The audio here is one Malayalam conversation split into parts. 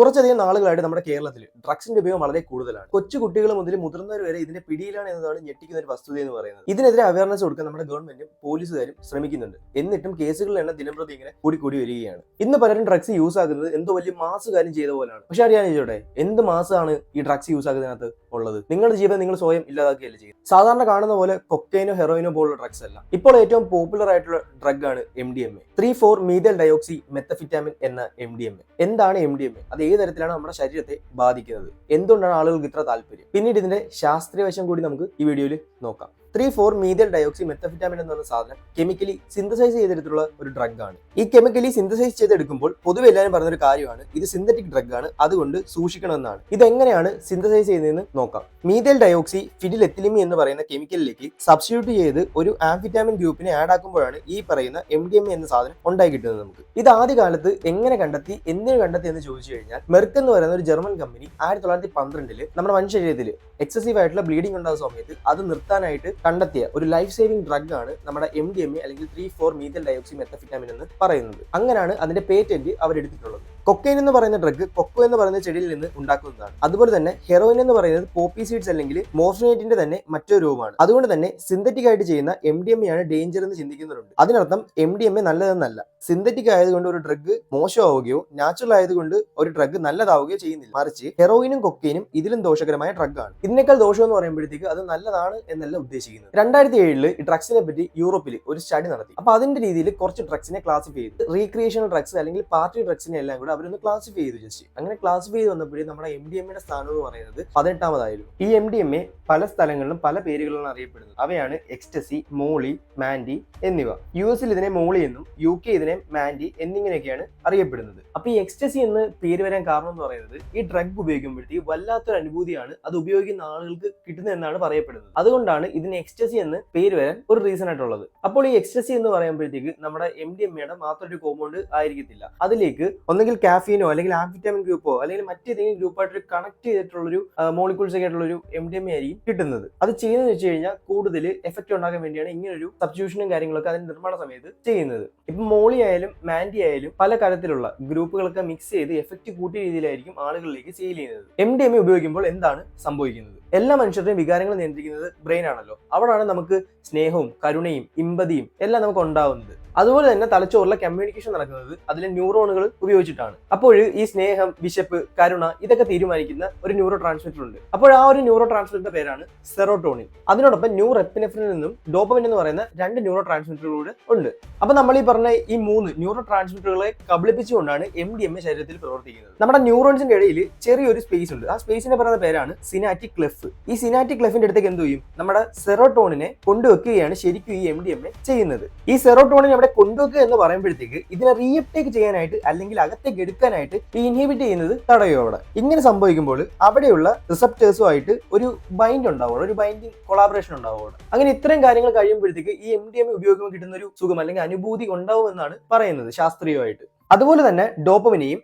കുറച്ചധികം നാളുകളായിട്ട് നമ്മുടെ കേരളത്തിൽ ഡ്രഗ്സിന്റെ ഉപയോഗം വളരെ കൂടുതലാണ്. കൊച്ചു കുട്ടികൾ മുതൽ മുതിർന്നവർ വരെ ഇതിന്റെ പിടിയിലാണ് എന്നതാണ് ഞെട്ടിക്കുന്ന ഒരു വസ്തുത എന്ന് പറയുന്നത്. ഇതിനെതിരെ അവയർനെസ് കൊടുക്കാൻ നമ്മുടെ ഗവൺമെന്റും പോലീസുകാരും ശ്രമിക്കുന്നുണ്ട്. എന്നിട്ടും കേസുകളുടെ എണ്ണം ദിനംപ്രതി ഇങ്ങനെ കൂടി വരികയാണ്. ഇന്ന് പലരും ഡ്രഗ്സ് യൂസ് ആക്കുന്നത് എന്തോ വലിയ മാസ് കാര്യം ചെയ്ത പോലെയാണ്. പക്ഷെ അറിയാൻ ചോട്ടെ, എന്ത് മാസമാണ് ഈ ഡ്രഗ്സ് യൂസ് ആക്കുന്നതിനകത്ത് ഉള്ളത്? നിങ്ങളുടെ ജീവിതം നിങ്ങൾ സ്വയം ഇല്ലാതാക്കുകയല്ല ചെയ്യുന്നത്. സാധാരണ കാണുന്ന പോലെ കൊക്കൈനോ ഹെറോയിനോ പോലുള്ള ഡ്രഗ്സ് അല്ല. ഇപ്പോൾ ഏറ്റവും പോപ്പുലർ ആയിട്ടുള്ള ഡ്രഗ് ആണ് MDMA, 3,4 methyl മെത്തഫിറ്റാമിൻ എന്ന MDMA. എന്താണ് MDMA? അത് ഏത് തരത്തിലാണ് നമ്മുടെ ശരീരത്തെ ബാധിക്കുന്നത്? എന്തുകൊണ്ടാണ് ആളുകൾക്ക് ഇത്ര താല്പര്യം? പിന്നീട് ഇതിന്റെ ശാസ്ത്രീയ വശം കൂടി നമുക്ക് ഈ വീഡിയോയിൽ നോക്കാം. 3,4 മെത്തഫിറ്റാമിൻ എന്ന് പറയുന്ന സാധനം കെമിക്കലി സിന്തസൈസ് ചെയ്തെടുത്തുള്ള ഒരു ഡ്രഗ് ആണ്. ഈ കെമിക്കലി സിന്തസൈസ് ചെയ്തെടുക്കുമ്പോൾ പൊതുവെ എല്ലാവരും പറഞ്ഞൊരു കാര്യമാണ്, ഇത് സിന്തറ്റിക് ഡ്രഗ് ആണ്, അതുകൊണ്ട് സൂക്ഷിക്കണമെന്നാണ്. ഇതെങ്ങനെയാണ് സിന്തസൈസ് ചെയ്യുന്നതെന്ന് നോക്കാം. മീഥൈൽ ഡയോക്സി ഫിഡിലെത്തിലിമി എന്ന് പറയുന്ന കെമിക്കലിലേക്ക് സബ്സ്റ്റിറ്റ്യൂട്ട് ചെയ്ത് ഒരു ആംഫിറ്റാമിൻ ഗ്രൂപ്പിനെ ആഡ് ആക്കുമ്പോഴാണ് ഈ പറയുന്ന MDMA എന്ന സാധനം ഉണ്ടായി കിട്ടുന്നത് നമുക്ക്. ഇത് ആദ്യകാലത്ത് എങ്ങനെ കണ്ടെത്തി, എന്തിനു കണ്ടെത്തി എന്ന് ചോദിച്ചു കഴിഞ്ഞാൽ, മെർക്ക് എന്ന് പറയുന്ന ഒരു ജർമ്മൻ കമ്പനി 1912 നമ്മുടെ മനുഷ്യ ശരീരത്തിൽ എക്സസീവ് ആയിട്ടുള്ള ബ്ലീഡിംഗ് ഉണ്ടാകുന്ന സമയത്ത് അത് നിർത്താനായിട്ട് കണ്ടെത്തിയ ഒരു ലൈഫ് സേവിംഗ് ഡ്രഗ് ആണ് നമ്മുടെ MDMA അല്ലെങ്കിൽ 3,4 മെത്തഫിറ്റാമിൻ എന്ന് പറയുന്നത്. അങ്ങനെയാണ് അതിന്റെ പേറ്റന്റ് അവരെടുത്തിട്ടുള്ളത്. കൊക്കൈൻ എന്ന് പറയുന്ന ഡ്രഗ് കൊക്കോ എന്ന് പറയുന്ന ചെടിയിൽ നിന്ന് ഉണ്ടാക്കുന്നതാണ്. അതുപോലെ തന്നെ ഹെറോയിൻ എന്ന് പറയുന്നത് പോപ്പി സീഡ്സ് അല്ലെങ്കിൽ മോർഫിനേറ്റിന്റെ തന്നെ മറ്റൊരു രൂപമാണ്. അതുകൊണ്ട് തന്നെ സിന്തറ്റിക് ആയിട്ട് ചെയ്യുന്ന MDMA ആണ് ഡേഞ്ചർ എന്ന് ചിന്തിക്കുന്നുണ്ട്. അതിനർത്ഥം MDMA നല്ലതെന്നല്ല. സിന്തറ്റിക് ആയതുകൊണ്ട് ഒരു ഡ്രഗ് മോശമാവുകയോ നാച്ചുറൽ ആയതുകൊണ്ട് ഒരു ഡ്രഗ് നല്ലതാവുകയോ ചെയ്യുന്നില്ല. മറിച്ച് ഹെറോയിനും കൊക്കൈനും ഇതിലും ദോഷകരമായ ഡ്രഗ് ആണ്. ഇതിനേക്കാൾ ദോഷം എന്ന് പറയുമ്പോഴത്തേക്ക് അത് നല്ലതാണ് എന്നല്ല ഉദ്ദേശിക്കുന്നത്. 2007 ഈ ഡ്രഗ്സിനെ പറ്റി യൂറോപ്പിൽ ഒരു സ്റ്റഡി നടത്തി. അപ്പൊ അതിന്റെ രീതിയിൽ കുറച്ച് ഡ്രഗ്സിനെ ക്ലാസിഫൈ ചെയ്ത് റീക്രിയേഷണൽ ഡ്രഗ്സ് അല്ലെങ്കിൽ പാർട്ടി ഡ്രഗ്സിനെ എല്ലാം കൂടെ അവരൊന്ന് ക്ലാസിഫൈ ചെയ്തു. ജസ്റ്റ് അങ്ങനെ ക്ലാസിഫൈ ചെയ്ത് വന്നപ്പോഴേ നമ്മുടെ MDMA സ്ഥാനം എന്ന് പറയുന്നത് 18ാമതായിരുന്നു. ഈ MDMA പല സ്ഥലങ്ങളിലും പല പേരുകളിലാണ് അറിയപ്പെടുന്നത്. അവയാണ് എക്സ്റ്റസി, മോളി, മാൻഡി എന്നിവ. US ഇതിനെ മോളി എന്നും UK ഇതിനെ മാൻഡി എന്നിങ്ങനെയൊക്കെയാണ് അറിയപ്പെടുന്നത്. അപ്പൊ ഈ എക്സ്റ്റസി എന്ന് പേര് വരാൻ കാരണം എന്ന് പറയുന്നത് ഈ ഡ്രഗ് ഉപയോഗിക്കുമ്പോഴത്തേക്ക് വല്ലാത്തൊരു അനുഭൂതിയാണ് അത് ഉപയോഗിക്കുന്ന ആളുകൾക്ക് കിട്ടുന്നതെന്നാണ് പറയപ്പെടുന്നത്. അതുകൊണ്ടാണ് ഇതിന് എക്സ്റ്റസി എന്ന് പേര് വരാൻ ഒരു റീസൺ ആയിട്ടുള്ളത്. അപ്പോൾ ഈ എക്സ്റ്റസി എന്ന് പറയുമ്പോഴത്തേക്ക് നമ്മുടെ MDMA മാത്രം ഒരു കോമ്പൗണ്ട് ആയിരിക്കത്തില്ല. അതിലേക്ക് ഒന്നെങ്കിൽ കാഫീനോ അല്ലെങ്കിൽ ആംഫിറ്റാമിൻ ഗ്രൂപ്പോ അല്ലെങ്കിൽ മറ്റേതെങ്കിലും ഗ്രൂപ്പായിട്ട് കണക്ട് ചെയ്തിട്ടുള്ളൊരു മോളിക്യൂൾസ് ഒക്കെ ആയിട്ടുള്ള ഒരു MDMA ആയിരിക്കും കിട്ടുന്നത്. അത് ചെയ്യുന്നതെന്ന് വെച്ച് കഴിഞ്ഞാൽ കൂടുതൽ എഫക്റ്റ് ഉണ്ടാക്കാൻ വേണ്ടിയാണ് ഇങ്ങനൊരു സബ്സ്റ്റിറ്റ്യൂഷനും കാര്യങ്ങളൊക്കെ അതിന്റെ നിർമ്മാണ സമയത്ത് ചെയ്യുന്നത്. ഇപ്പൊ മോളി ആയാലും മാൻഡി ആയാലും പല തരത്തിലുള്ള ഗ്രൂപ്പുകളൊക്കെ മിക്സ് ചെയ്ത് എഫക്റ്റ് കൂട്ടിയ രീതിയിലായിരിക്കും ആളുകളിലേക്ക് സെയിൽ ചെയ്യുന്നത്. MDMA ഉപയോഗിക്കുമ്പോൾ എന്താണ് സംഭവിക്കുന്നത്? എല്ലാ മനുഷ്യരുടെയും വികാരങ്ങൾ നിയന്ത്രിക്കുന്നത് ബ്രെയിൻ ആണല്ലോ. അവിടാണ് നമുക്ക് സ്നേഹവും കരുണയും ഇമ്പതിയും എല്ലാം നമുക്ക് ഉണ്ടാവുന്നത്. അതുപോലെ തന്നെ തലച്ചോറിലെ കമ്മ്യൂണിക്കേഷൻ നടക്കുന്നത് അതിലെ ന്യൂറോണുകൾ ഉപയോഗിച്ചിട്ടാണ്. അപ്പോൾ ഈ സ്നേഹം, വിശപ്പ്, കരുണ ഇതൊക്കെ തീരുമാനിക്കുന്ന ഒരു ന്യൂറോ ട്രാൻസ്മിറ്റർ ഉണ്ട്. അപ്പോൾ ആ ഒരു ന്യൂറോ ട്രാൻസ്മിറ്ററിന്റെ പേരാണ് സെറോട്ടോണിൻ. അതിനോടൊപ്പം ന്യൂറെപ്പിനെഫ്രിൻ നിന്നും ഡോപ്പമിൻ എന്ന് പറയുന്ന 2 ന്യൂറോ ട്രാൻസ്മിറ്ററുകളുടെ ഉണ്ട്. അപ്പൊ നമ്മൾ ഈ പറഞ്ഞ ഈ 3 ന്യൂറോ ട്രാൻസ്മിറ്ററുകളെ കബളിപ്പിച്ചുകൊണ്ടാണ് MDMA ശരീരത്തിൽ പ്രവർത്തിക്കുന്നത്. നമ്മുടെ ന്യൂറോൺസിന്റെ ഇടയിൽ ചെറിയൊരു സ്പേസ് ഉണ്ട്. ആ സ്പേസിനെ പറയുന്ന പേരാണ് സിനാറ്റിക് ക്ലെഫ്. ഈ സിനാറ്റിക് ക്ലെഫിന്റെ അടുത്തേക്ക് എന്ത് ചെയ്യും? നമ്മുടെ സെറോട്ടോണിനെ കൊണ്ടുവെക്കുകയാണ് ശരിക്കും ഈ MDMA ചെയ്യുന്നത്. ഈ സെറോട്ടോണിൻ അവിടെ കൊണ്ടുവെക്കുക എന്ന് പറയുമ്പോഴത്തേക്ക് ഇതിനെ റീഅപ്ടേക്ക് ചെയ്യാനായിട്ട് അല്ലെങ്കിൽ അകത്തേക്ക് എടുക്കാനായിട്ട് ഈ ഇൻഹിബിറ്റ് ചെയ്യുന്നത് തടയും. അവിടെ ഇങ്ങനെ സംഭവിക്കുമ്പോൾ അവിടെയുള്ള റിസപ്റ്റേഴ്സുമായിട്ട് ഒരു ബൈൻഡ് ഉണ്ടാവും, ഒരു ബൈൻഡിങ് കൊളാബറേഷൻ ഉണ്ടാവും. അങ്ങനെ ഇത്രയും കാര്യങ്ങൾ കഴിയുമ്പോഴത്തേക്ക് ഈ MDMA ഉപയോഗിക്കുമ്പോൾ കിട്ടുന്ന ഒരു സുഖം അല്ലെങ്കിൽ അനുഭൂതി ഉണ്ടാവും എന്നാണ് പറയുന്നത് ശാസ്ത്രീയമായിട്ട്. അതുപോലെ തന്നെ ഡോപ്പമിനെയും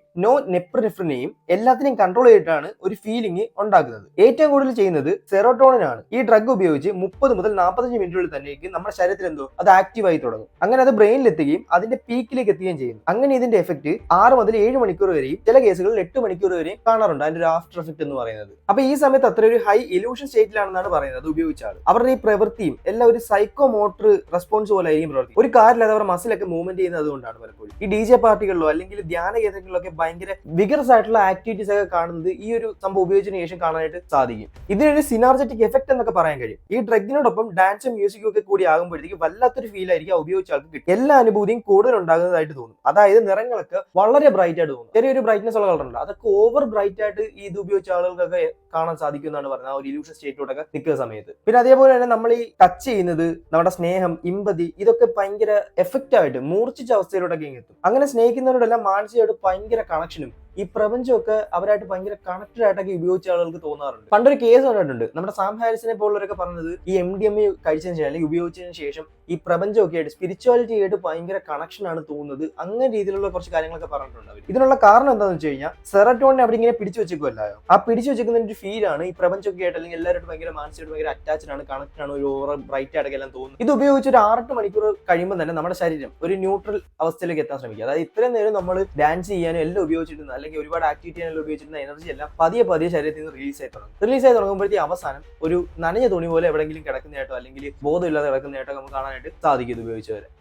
നെപ്രിനെഫ്രിനെയും എല്ലാത്തിനെയും കൺട്രോൾ ചെയ്തിട്ടാണ് ഒരു ഫീലിംഗ് ഉണ്ടാക്കുന്നത്. ഏറ്റവും കൂടുതൽ ചെയ്യുന്നത് സെറോട്ടോണിൻ ആണ്. ഈ ഡ്രഗ് ഉപയോഗിച്ച് 30 മുതൽ 45 മിനിറ്റുകളിൽ തന്നെ നമ്മുടെ ശരീരത്തിൽ എന്തോ അത് ആക്റ്റീവായി തുടങ്ങും. അങ്ങനെ അത് ബ്രെയിനിൽ എത്തുകയും അതിന്റെ പീക്കിലേക്ക് എത്തുകയും ചെയ്യുന്നു. അങ്ങനെ ഇതിന്റെ എഫക്ട് 6 മുതൽ 7 മണിക്കൂർ വരെയും ചില കേസുകളിൽ 8 മണിക്കൂർ വരെയും കാണാറുണ്ട്. അതിന്റെ ഒരു ആഫ്റ്റർ എഫക്ട് എന്ന് പറയുന്നത്. അപ്പൊ ഈ സമയത്ത് അത്ര ഒരു ഹൈ ഇലൂഷൻ സ്റ്റേറ്റിലാണെന്നാണ് പറയുന്നത്. അത് ഉപയോഗിച്ചാൽ അവരുടെ ഈ പ്രവൃത്തിയും എല്ലാം ഒരു സൈക്കോ മോട്ടർ റെസ്പോൺസ് പോലെ ആയിരിക്കും പ്രവർത്തിക്കും. ഒരു കാര്യമില്ലാതെ അവർ മസിലൊക്കെ മൂവ്മെന്റ് ചെയ്യുന്നത് അതുകൊണ്ടാണ്. പലപ്പോഴും ഈ DJ പാർട്ടികളിലോ അല്ലെങ്കിൽ ധ്യാന കേന്ദ്രങ്ങളിലൊക്കെ ഭയങ്കര വിഗറസ് ആയിട്ടുള്ള ആക്ടിവിറ്റീസ് ഒക്കെ കാണുന്നത് ഈ ഒരു സംഭവം ഉപയോഗിച്ചതിന് ശേഷം കാണാനായിട്ട് സാധിക്കും. ഇതിനൊരു സിനാർജറ്റിക് എഫക്ട് എന്നൊക്കെ പറയാൻ കഴിയും. ഈ ഡ്രഗിനോടൊപ്പം ഡാൻസും മ്യൂസിക്കും ഒക്കെ കൂടി ആകുമ്പോഴത്തേക്ക് വല്ലാത്തൊരു ഫീൽ ആയിരിക്കും ഉപയോഗിച്ച ആൾക്ക് കിട്ടും. എല്ലാ അനുഭൂതിയും കൂടുതൽ ഉണ്ടാകുന്നതായിട്ട് തോന്നും. അതായത് നിറങ്ങളൊക്കെ വളരെ ബ്രൈറ്റ് ആയിട്ട് തോന്നും. ചെറിയൊരു ബ്രൈറ്റ്നസ് ഉള്ള കളറുണ്ട്, അതൊക്കെ ഓവർ ബ്രൈറ്റ് ആയിട്ട് ഈ ഇത് ഉപയോഗിച്ച ആളുകൾക്കൊക്കെ കാണാൻ സാധിക്കും എന്നാണ് പറയുന്നത്. ആ ഒരു ഇലൂഷൻ സ്റ്റേറ്റിലോട്ടൊക്കെ നിൽക്കുന്ന സമയത്ത്. പിന്നെ അതേപോലെ തന്നെ നമ്മൾ ഈ ടച്ച് ചെയ്യുന്നത് നമ്മുടെ സ്നേഹം, ഇമ്പതി ഇതൊക്കെ ഭയങ്കര എഫക്റ്റ് ആയിട്ട് മൂർച്ഛിച്ച അവസ്ഥയിലോട്ടൊക്കെ എത്തും. അങ്ങനെ സ്നേഹിക്കുന്നവരോടെല്ലാം മാനസികമായിട്ട് ഭയങ്കര കണക്ഷനും ഈ പ്രപഞ്ചമൊക്കെ അവരായിട്ട് ഭയങ്കര കണക്റ്റഡ് ആയിട്ടൊക്കെ ഉപയോഗിച്ച ആളുകൾക്ക് തോന്നാറുണ്ട്. പണ്ടൊരു കേസ് കണ്ടിട്ടുണ്ട്. നമ്മുടെ സാം ഹാരിസിനെ പോലുള്ളവരൊക്കെ പറഞ്ഞത് ഈ MDMA കഴിച്ചതിന് ശേഷം അല്ലെങ്കിൽ ഉപയോഗിച്ചതിന് ശേഷം ഈ പ്രപഞ്ചമൊക്കെ ആയിട്ട് സ്പിരിച്വാലിറ്റി ആയിട്ട് ഭയങ്കര കണക്ഷൻ ആണ് തോന്നുന്നത്. അങ്ങനെ രീതിയിലുള്ള കുറച്ച് കാര്യങ്ങളൊക്കെ പറഞ്ഞിട്ടുണ്ട് അവർ. ഇതിനുള്ള കാരണം എന്താണെന്ന് വെച്ച് കഴിഞ്ഞാൽ സെറോട്ടോണിനെ അവിടെ ഇങ്ങനെ പിടിച്ചു വെച്ചേക്കുമല്ലോ. ആ പിടിച്ചു വെച്ചേക്കുന്ന ഒരു ഫീലാണ് ഈ പ്രപഞ്ചമൊക്കെ ആയിട്ട് അല്ലെങ്കിൽ എല്ലാവരും ഭയങ്കര മാനസികമായിട്ട് ഭയങ്കര അറ്റാച്ച്ഡ് ആണ്, കണക്റ്റഡ് ആണ്, ഒരു ഓവർ ബ്രൈറ്റ് ആയിട്ടൊക്കെ എല്ലാം തോന്നുന്നു. ഇത് ഉപയോഗിച്ച് ഒരു 6-8 മണിക്കൂർ കഴിയുമ്പോൾ തന്നെ നമ്മുടെ ശരീരം ഒരു ന്യൂട്രൽ അവസ്ഥയിലേക്ക് എത്താൻ ശ്രമിക്കുക. അതായത് ഇത്രയും നേരം നമ്മൾ ഡാൻസ് ചെയ്യാനും എല്ലാം ഉപയോഗിച്ചിട്ടുണ്ട് അല്ലെങ്കിൽ ഒരുപാട് ആക്ടിവിറ്റി ചെയ്യാനുള്ള ഉപയോഗിച്ചിരുന്ന എനർജി എല്ലാം പതിയെ പതിയെ ശരീരത്തിൽ നിന്ന് റിലീസ് ആയി തുടങ്ങുമ്പോഴത്തേക്ക് അവസാനം ഒരു നനഞ്ഞ തുണി പോലെ എവിടെയെങ്കിലും കിടക്കുന്നതായിട്ടോ അല്ലെങ്കിൽ ബോധമില്ലാതെ കിടക്കുന്നതായിട്ടോ നമുക്ക് കാണാനായിട്ട് സാധിക്കും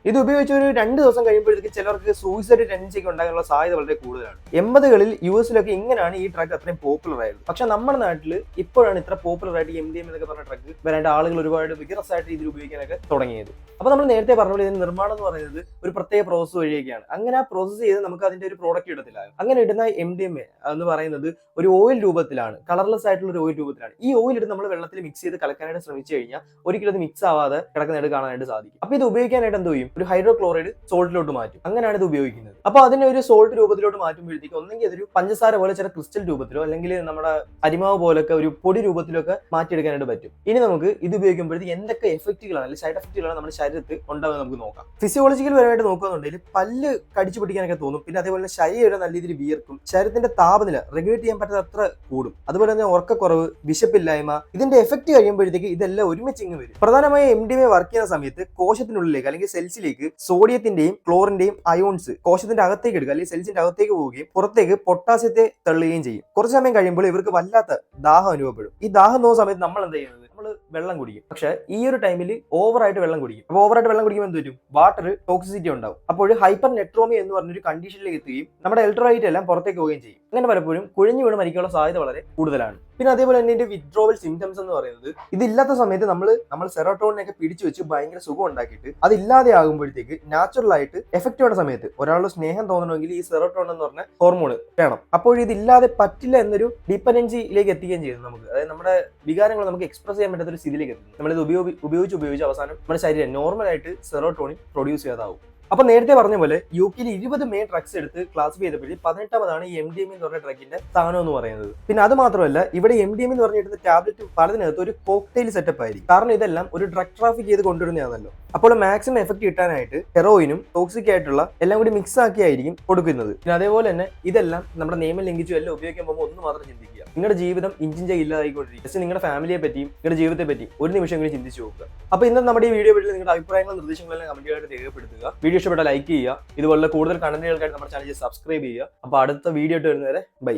ഇത് ഉപയോഗിച്ച് ഒരു 2 ദിവസം കഴിയുമ്പോഴത്തേക്ക് ചിലർക്ക് സൂയിസൈഡ് ടെൻഡൻസി ഒക്കെ ഉണ്ടാകാനുള്ള സാധ്യത വളരെ കൂടുതലാണ്. 80കളിൽ യുഎസിലൊക്കെ ഇങ്ങനെയാണ് ഈ ഡ്രഗ് അത്രയും പോപ്പുലർ ആയത്. പക്ഷെ നമ്മുടെ നാട്ടിൽ ഇപ്പോഴാണ് ഇത്ര പോപ്പുലർ ആയിട്ട് MDMA എന്നൊക്കെ പറഞ്ഞ ഡ്രഗ് വരാണ്ട് ആളുകൾ ഒരുപാട് വിഗ്രസ് ആയിട്ട് രീതിയിൽ ഉപയോഗിക്കാനൊക്കെ തുടങ്ങിയത്. അപ്പോൾ നമ്മൾ നേരത്തെ പറഞ്ഞ പോലെ ഇതിന്റെ നിർമ്മാണം എന്ന് പറയുന്നത് ഒരു പ്രത്യേക പ്രോസസ് വഴിയൊക്കെയാണ്. അങ്ങനെ ആ പ്രോസസ് ചെയ്ത് നമുക്ക് അതിന്റെ ഒരു പ്രോഡക്റ്റ് ഇടത്തില്ല. അങ്ങനെ ഇടുന്ന MDMA എന്ന് പറയുന്നത് ഒരു ഓയിൽ രൂപത്തിലാണ്, കളർലെസ് ആയിട്ടുള്ള ഒരു ഓയിൽ രൂപത്തിലാണ്. ഈ ഓയിൽ എടുത്ത് നമ്മൾ വെള്ളത്തിൽ മിക്സ് ചെയ്ത് കലക്കാനായിട്ട് ശ്രമിച്ചു കഴിഞ്ഞാൽ ഒരിക്കലും അത് മിക്സ് ആവാതെ കിടക്കുന്നതായിട്ട് കാണാനായിട്ട് സാധിക്കും. അപ്പോൾ ഇത് ഉപയോഗിക്കാനായിട്ട് എന്ത് ചെയ്യും, ഒരു ഹൈഡ്രോക്ലോറൈഡ് സോൾട്ടിലോട്ട് മാറ്റും. അങ്ങനെയാണ് ഇത് ഉപയോഗിക്കുന്നത്. അപ്പോൾ അതിനെ ഒരു സോൾട്ട് രൂപത്തിലോട്ട് മാറ്റുമ്പോഴത്തേക്ക് ഒന്നെങ്കിൽ അതൊരു പഞ്ചസാര പോലെ ചില ക്രിസ്റ്റൽ രൂപത്തിലോ അല്ലെങ്കിൽ നമ്മുടെ അരിമാവ് പോലൊക്കെ ഒരു പൊടി രൂപത്തിലൊക്കെ മാറ്റിയെടുക്കാനായിട്ട് പറ്റും. ഇനി നമുക്ക് ഇത് ഉപയോഗിക്കുമ്പോഴത്തേക്ക് എന്തൊക്കെ എഫക്റ്റുകളാണ് അല്ലെങ്കിൽ സൈഡ് എഫക്റ്റുകളാണ് നമ്മുടെ ശരീരത്തിൽ ഉണ്ടാകുന്നത് നമുക്ക് നോക്കാം. ഫിസിയോളജിക്കൽ പരമായിട്ട് നോക്കുകയാണെന്നുണ്ടെങ്കിൽ പല്ല് കടിച്ചു പിടിക്കാനൊക്കെ തോന്നും. പിന്നെ അതേപോലെ ശരീരം നല്ല രീതിയിൽ വിയർക്കും. ശരീരത്തിന്റെ താപനില റെഗുലേറ്റ് ചെയ്യാൻ പറ്റാത്തത്ര കൂടും. അതുപോലെ തന്നെ ഉറക്കക്കുറവ്, വിശപ്പില്ലായ്മ, ഇതിന്റെ എഫക്ട് കഴിയുമ്പോഴത്തേക്ക് ഇതെല്ലാം ഒരുമിച്ച് ഇങ്ങ് വരും. പ്രധാനമായും MDMA വർക്ക് ചെയ്യുന്ന സമയത്ത് കോശത്തിനുള്ളിലേക്ക് അല്ലെങ്കിൽ സെൽസിലേക്ക് സോഡിയത്തിന്റെയും ക്ലോറിന്റെയും അയോൺസ് കോശത്തിന്റെ അകത്തേക്ക് എടുക്കുക അല്ലെങ്കിൽ സെൽസിന്റെ അകത്തേക്ക് പോവുകയും പുറത്തേക്ക് പൊട്ടാസ്യത്തെ തള്ളുകയും ചെയ്യും. കുറച്ച് സമയം കഴിയുമ്പോൾ ഇവർക്ക് വല്ലാത്ത ദാഹം അനുഭവപ്പെടും. ഈ ദാഹം തോന്നുന്ന സമയത്ത് നമ്മൾ എന്താ ചെയ്യുന്നത്, നമ്മൾ വെള്ളം കുടിക്കും. പക്ഷെ ഈ ഒരു ടൈമിൽ ഓവറായിട്ട് വെള്ളം കുടിക്കും. അപ്പോൾ ഓവറായിട്ട് വെള്ളം കുടിക്കുമ്പോൾ എന്ത് വരും, വാട്ടർ ടോക്സിസിറ്റി ഉണ്ടാവും. അപ്പോൾ ഹൈപ്പർ നെട്രോമി എന്ന് പറഞ്ഞൊരു കണ്ടീഷനിലേക്ക് എത്തുകയും നമ്മുടെ ഇലക്ട്രോലൈറ്റ് എല്ലാം പുറത്തേക്ക് പോവുകയും ചെയ്യും. അങ്ങനെ പലപ്പോഴും കുഴഞ്ഞു വീണ് മരിക്കാനുള്ള സാധ്യത വളരെ കൂടുതലാണ്. പിന്നെ അതേപോലെ തന്നെ ഇതിന്റെ വിത്ഡ്രോവൽ സിംറ്റംസ് എന്ന് പറയുന്നത്, ഇതില്ലാത്ത സമയത്ത് നമ്മൾ സെറോട്ടോണിനൊക്കെ പിടിച്ചു വെച്ച് ഭയങ്കര സുഖം ഉണ്ടാക്കിയിട്ട് അതില്ലാതെ ആകുമ്പോഴത്തേക്ക് നാച്ചുറൽ ആയിട്ട് എഫക്റ്റ് ചെയ്യുന്ന സമയത്ത് ഒരാളുടെ സ്നേഹം തോന്നണമെങ്കിൽ ഈ സെറോട്ടോൺ എന്ന് പറഞ്ഞ ഹോർമോൺ വേണം. അപ്പോൾ ഇതില്ലാതെ പറ്റില്ല എന്നൊരു ഡിപ്പെൻഡൻസിയിലേക്ക് എത്തിക്കുകയും ചെയ്യുന്നു നമുക്ക്. അതായത് നമ്മുടെ വികാരങ്ങൾ നമുക്ക് എക്സ്പ്രസ് ചെയ്യാൻ പറ്റാത്ത ഒരു സ്ഥിതിയിലേക്ക് എത്തുന്നു. നമ്മളിത് ഉപയോഗിച്ച് അവസാനം നമ്മുടെ ശരീരം നോർമലായിട്ട് സെറോട്ടോണിൻ പ്രൊഡ്യൂസ് ചെയ്യാതാവും. അപ്പൊ നേരത്തെ പറഞ്ഞ പോലെ UK 20 മെയിൻ ഡ്രഗ്സ് എടുത്ത് ക്ലാസിഫൈ ചെയ്തപ്പോഴേ 18ാമതാണ് ഈ MDMA എന്ന് പറഞ്ഞ ഡ്രഗിന്റെ സ്ഥാനം എന്ന് പറയുന്നത്. പിന്നെ അത് മാത്രമല്ല, ഇവിടെ MDMA എന്ന് പറഞ്ഞിട്ട് ടാബ്ലറ്റ് പലതിനകത്ത് ഒരു കോക്ടെയിൽ സെറ്റപ്പ് ആയിരിക്കും. കാരണം ഇതെല്ലാം ഒരു ഡ്രഗ് ട്രാഫിക് ചെയ്ത് കൊണ്ടുവരുന്നതാണല്ലോ. അപ്പോൾ മാക്സിമം എഫക്ട് കിട്ടാനായിട്ട് ഹെറോയിനും ടോക്സിക് ആയിട്ടുള്ള എല്ലാം കൂടി മിക്സ് ആക്കിയായിരിക്കും കൊടുക്കുന്നത്. പിന്നെ അതേപോലെ തന്നെ ഇതെല്ലാം നമ്മുടെ നിയമം ലംഘിച്ചും എല്ലാം ഉപയോഗിക്കാൻ പോകുമ്പോൾ ഒന്ന് മാത്രം ചിന്തിക്കുക, നിങ്ങളുടെ ജീവിതം ഇഞ്ചിഞ്ച ഇല്ലാതായിക്കൊണ്ടിരിക്കും. ജസ്റ്റ് നിങ്ങളുടെ ഫാമിലിയെ പറ്റിയും നിങ്ങളുടെ ജീവിതത്തെ പറ്റിയും ഒരു നിമിഷമെങ്കിലും ചിന്തിച്ചു നോക്കുക. അപ്പോൾ ഇന്നത്തെ നമ്മുടെ ഈ വീഡിയോ പറ്റി നിങ്ങളുടെ അഭിപ്രായങ്ങളും നിർദ്ദേശങ്ങളെല്ലാം കമന്റുകളായിട്ട് രേഖപ്പെടുത്തുക. വീഡിയോ ഇഷ്ടപ്പെട്ടാൽ ലൈക്ക് ചെയ്യുക. ഇതുപോലുള്ള കൂടുതൽ കണ്ടന്റുകൾക്കായിട്ട് നമ്മുടെ ചാനൽ സബ്സ്ക്രൈബ് ചെയ്യുക. അപ്പോൾ അടുത്ത വീഡിയോ ആയിട്ട് വരുന്നവരെ ബൈ.